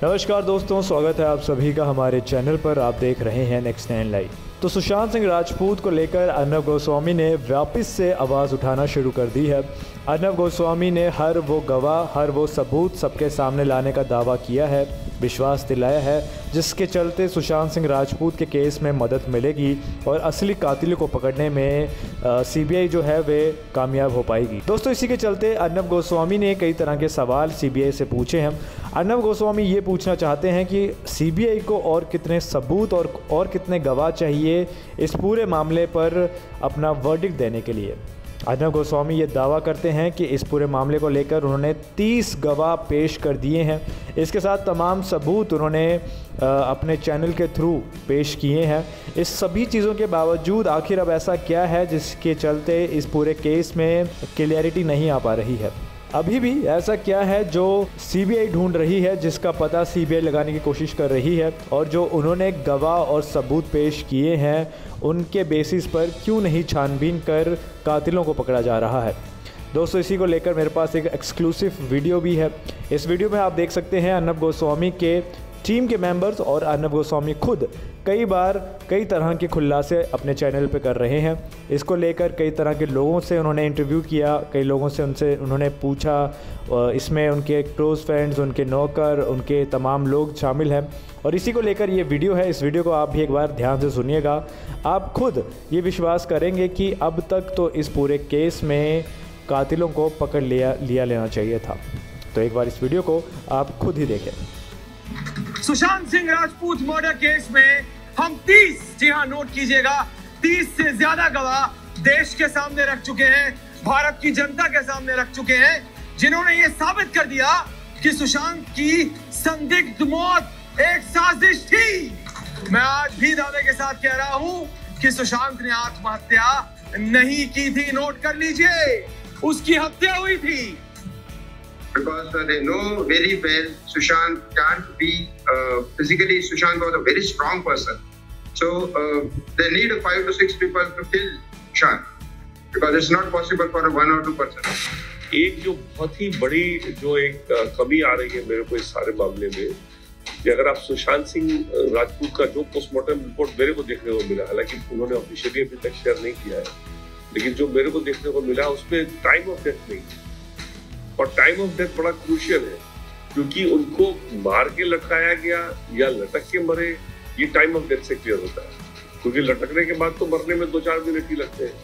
नमस्कार दोस्तों, स्वागत है आप सभी का हमारे चैनल पर। आप देख रहे हैं नेक्स्ट 9 लाइव। तो सुशांत सिंह राजपूत को लेकर अर्नब गोस्वामी ने वापस से आवाज़ उठाना शुरू कर दी है। अर्नब गोस्वामी ने हर वो गवाह, हर वो सबूत सबके सामने लाने का दावा किया है, विश्वास दिलाया है, जिसके चलते सुशांत सिंह राजपूत के केस में मदद मिलेगी और असली कातिलों को पकड़ने में सीबीआई जो है वे कामयाब हो पाएगी। दोस्तों, इसी के चलते अर्नब गोस्वामी ने कई तरह के सवाल सीबीआई से पूछे हैं। अर्नब गोस्वामी ये पूछना चाहते हैं कि सीबीआई को और कितने सबूत और कितने गवाह चाहिए इस पूरे मामले पर अपना वर्डिक्ट देने के लिए। अर्नब गोस्वामी ये दावा करते हैं कि इस पूरे मामले को लेकर उन्होंने 30 गवाह पेश कर दिए हैं। इसके साथ तमाम सबूत उन्होंने अपने चैनल के थ्रू पेश किए हैं। इस सभी चीज़ों के बावजूद आखिर अब ऐसा क्या है जिसके चलते इस पूरे केस में क्लियरिटी नहीं आ पा रही है। अभी भी ऐसा क्या है जो सीबीआई ढूंढ रही है, जिसका पता सीबीआई लगाने की कोशिश कर रही है, और जो उन्होंने गवाह और सबूत पेश किए हैं उनके बेसिस पर क्यों नहीं छानबीन कर कातिलों को पकड़ा जा रहा है। दोस्तों, इसी को लेकर मेरे पास एक एक्सक्लूसिव वीडियो भी है। इस वीडियो में आप देख सकते हैं अर्नब गोस्वामी के टीम के मेंबर्स और अर्नब गोस्वामी खुद कई बार कई तरह के खुलासे अपने चैनल पे कर रहे हैं। इसको लेकर कई तरह के लोगों से उन्होंने इंटरव्यू किया, कई लोगों से उन्होंने पूछा। इसमें उनके क्लोज़ फ्रेंड्स, उनके नौकर, उनके तमाम लोग शामिल हैं और इसी को लेकर ये वीडियो है। इस वीडियो को आप भी एक बार ध्यान से सुनिएगा। आप खुद ये विश्वास करेंगे कि अब तक तो इस पूरे केस में कातिलों को पकड़ लेना चाहिए था। तो एक बार इस वीडियो को आप खुद ही देखें। सुशांत सिंह राजपूत मर्डर केस में हम 30, जी हाँ नोट कीजिएगा, 30 से ज्यादा गवाह देश के सामने रख चुके हैं, भारत की जनता के सामने रख चुके हैं, जिन्होंने ये साबित कर दिया कि सुशांत की संदिग्ध मौत एक साजिश थी। मैं आज भी दावे के साथ कह रहा हूं कि सुशांत ने आत्महत्या नहीं की थी। नोट कर लीजिए, उसकी हत्या हुई थी। Because they know very well Sushant can't be physically. Sushant was a very strong person, so they need 5 to 6 people to kill Sushant because it's not possible for a 1 or 2 person. एक जो बहुत ही बड़ी जो एक कमी आ रही है मेरे को इस सारे मामले में, कि अगर आप सुशांत सिंह राजपूत का जो पोस्टमार्टम रिपोर्ट मेरे को देखने को मिला, हालांकि उन्होंने ऑफिशियली अभी तक शेयर नहीं किया है, लेकिन जो मेरे को देखने को मिला उसमें टाइम ऑफ डेथ नहीं, और टाइम ऑफ डेथ बड़ा क्रूशियल है क्योंकि उनको मार के लटकाया गया या लटक के मरे, ये टाइम ऑफ डेथ से क्लियर होता है। क्योंकि लटकने के बाद तो मरने में 2-4 मिनट ही लगते हैं,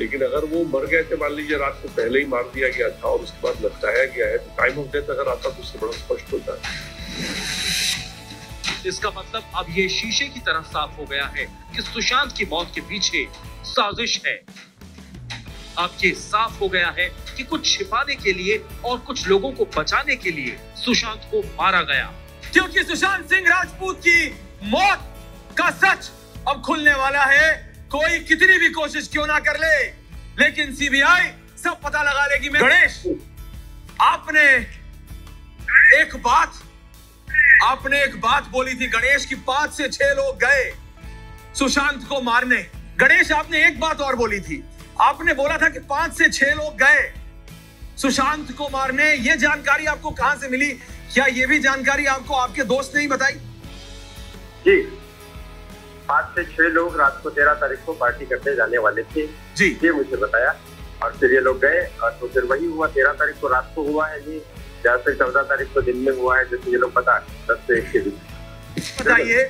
लेकिन अगर वो मर गए थे, मान लीजिए रात को पहले ही मार दिया गया था और उसके बाद लटकाया गया है, तो टाइम ऑफ डेथ अगर आता तो उससे बड़ा स्पष्ट होता है। इसका मतलब अब ये शीशे की तरह साफ हो गया है कि सुशांत की मौत के पीछे साजिश है। अब ये साफ हो गया है कि कुछ छिपाने के लिए और कुछ लोगों को बचाने के लिए सुशांत को मारा गया, क्योंकि सुशांत सिंह राजपूत की मौत का सच अब खुलने वाला है। कोई कितनी भी कोशिश क्यों ना कर ले, लेकिन सीबीआई सब पता लगा लेगी। गणेश, आपने एक बात बोली थी गणेश की 5 से 6 लोग गए सुशांत को मारने। गणेश, आपने एक बात और बोली थी, आपने बोला था कि 5 से 6 लोग गए सुशांत को मारने। ये जानकारी आपको कहां से मिली? क्या ये भी जानकारी आपको आपके दोस्त ने ही बताई? जी, 5 से 6 लोग रात को 13 तारीख को पार्टी करने जाने वाले थे जी, ये मुझे बताया। और फिर ये लोग गए और तो फिर वही हुआ। 13 तारीख को रात को हुआ है ये, या फिर 14 तारीख को दिन में हुआ है, जैसे ये लोग पता है 10 से 1 के बीच। बताइए,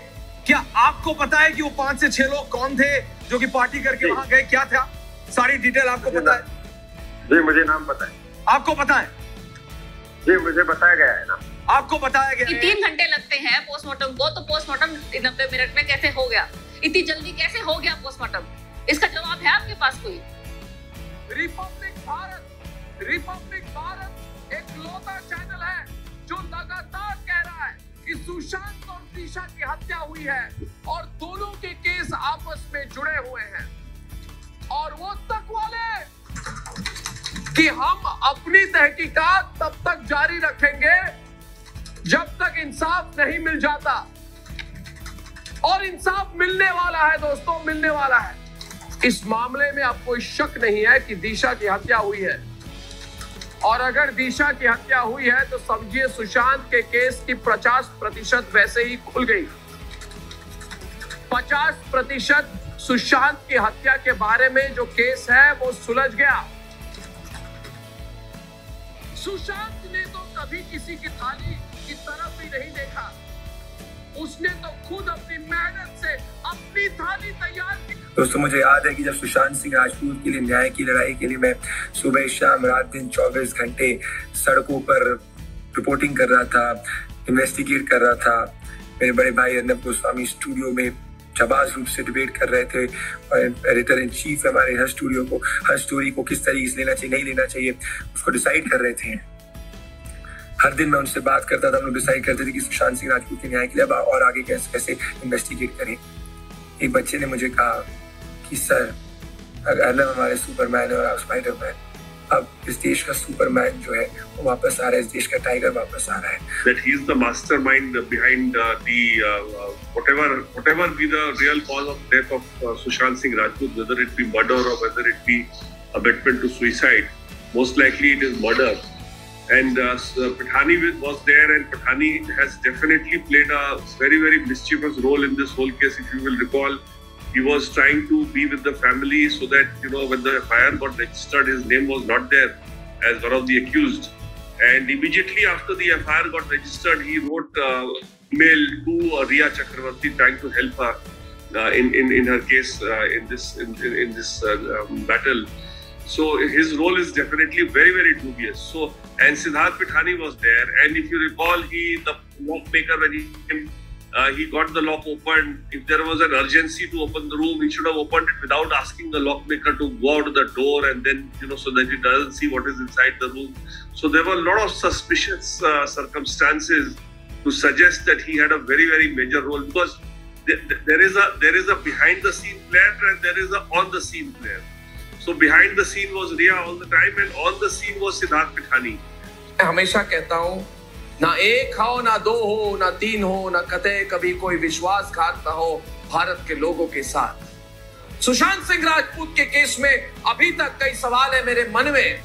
क्या आपको पता है कि वो 5 से 6 लोग कौन थे जो कि पार्टी करके वहां गए? क्या था सारी डिटेल आपको पता है? जी, मुझे नाम पता है। आपको पता है? जी, मुझे बताया गया है ना। आपको बताया गया है? 3 घंटे लगते हैं पोस्टमार्टम को, तो पोस्टमार्टम 90 मिनट में कैसे हो गया? इतनी जल्दी कैसे हो गया पोस्टमार्टम? इसका जवाब है आपके पास कोई? रिपब्लिक भारत एक लौता चैनल है जो लगातार कह रहा है कि सुशांत और दिशा की हत्या हुई है और दोनों के केस आपस में जुड़े हुए हैं, और वो तक वाले कि हम अपनी तहकीकात तब तक जारी रखेंगे जब तक इंसाफ नहीं मिल जाता। और इंसाफ मिलने वाला है दोस्तों, मिलने वाला है। इस मामले में अब कोई शक नहीं है कि दिशा की हत्या हुई है। और अगर दिशा की हत्या हुई है तो समझिए सुशांत के केस की 50% वैसे ही खुल गई। 50% सुशांत की हत्या के बारे में जो केस है वो सुलझ गया। सुशांत ने तो कभी किसी की थाली की तरफ भी नहीं देखा, उसने तो खुद अपनी मेहनत से अपनी थाली तैयार की। दोस्तों, मुझे याद है कि जब सुशांत सिंह राजपूत के लिए न्याय की लड़ाई के लिए मैं सुबह शाम रात दिन 24 घंटे सड़कों पर रिपोर्टिंग कर रहा था, इन्वेस्टिगेट कर रहा था। मेरे बड़े भाई अर्नब गोस्वामी स्टूडियो में जाबाज रूप से डिबेट कर रहे थे और एडिटर इन चीफ हमारे हर स्टोरी को किस तरीके से लेना चाहिए, नहीं लेना चाहिए, उसको डिसाइड कर रहे थे। हर दिन मैं उनसे बात करता था, हम लोग डिसाइड करते थे कि सुशांत सिंह राजपूत के न्याय के लिए और आगे कैसे इन्वेस्टिगेट करें। एक बच्चे ने मुझे कहा कि सर, अगर अर्नब हमारे सुपरमैन है और आप स्पाइडरमैन, अब इस देश का सुपरमैन जो है वो वापस आ रहा है, इस देश का टाइगर वापस आ रहा है। That he is the mastermind behind whatever be the real cause of death of Sushant Singh Rajput, whether it be murder or whether it be abetment to suicide, most likely it is murder. And Pathani was there, and Pathani has definitely played a very, very mischievous role in this whole case. If you will recall, he was trying to be with the family so that, you know, when the FIR got registered, his name was not there as one of the accused. And immediately after the FIR got registered, he wrote email to Riya Chakravarti trying to help her in her case in this battle. So his role is definitely very, very dubious. So, and Siddharth Pathani was there, and if you recall, the lockmaker, when he got the lock open, if there was an urgency to open the room, he should have opened it without asking the lockmaker to go out of the door, and then, you know, so that he doesn't see what is inside the room. So there were a lot of suspicious circumstances to suggest that he had a very, very major role, because there is a behind the scene player and there is a on the scene player. So behind the scene was Riya all the time, and on the scene was Siddharth Pathani. मैं हमेशा कहता हूँ, ना एक हो, ना दो हो, ना तीन हो, ना कतई कभी कोई विश्वासघात ना हो भारत के लोगों के साथ। सुशांत सिंह राजपूत के केस में अभी तक कई सवाल है मेरे मन में।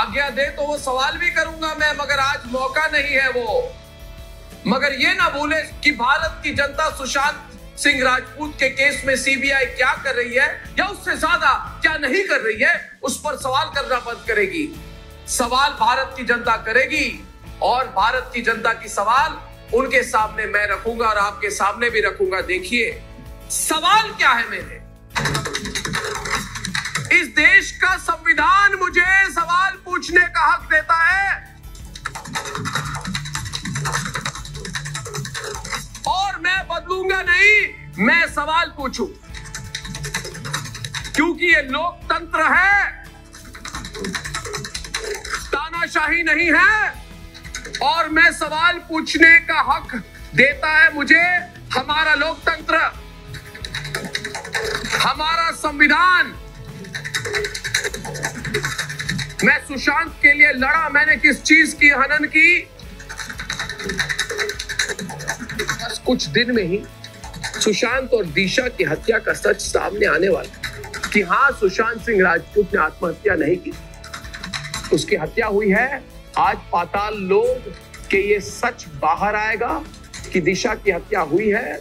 आज्ञा दे तो वो सवाल भी करूंगा मैं, मगर आज मौका नहीं है वो। मगर ये ना भूले कि भारत की जनता सुशांत सिंह राजपूत के केस में सीबीआई क्या कर रही है या उससे ज्यादा क्या नहीं कर रही है, उस पर सवाल करना बंद करेगी। सवाल भारत की जनता करेगी, और भारत की जनता की सवाल उनके सामने मैं रखूंगा और आपके सामने भी रखूंगा। देखिए सवाल क्या है मेरे। इस देश का संविधान मुझे सवाल पूछने का हक देता है, और मैं बदलूंगा नहीं, मैं सवाल पूछूं, क्योंकि ये लोकतंत्र है, तानाशाही नहीं है, और मैं सवाल पूछने का हक देता है मुझे हमारा लोकतंत्र, हमारा संविधान। मैं सुशांत के लिए लड़ा, मैंने किस चीज की हनन की? बस कुछ दिन में ही सुशांत और दिशा की हत्या का सच सामने आने वाला कि हाँ, सुशांत सिंह राजपूत ने आत्महत्या नहीं की, उसकी हत्या हुई है। आज पाताल लोक के ये सच बाहर आएगा कि दिशा की हत्या हुई है।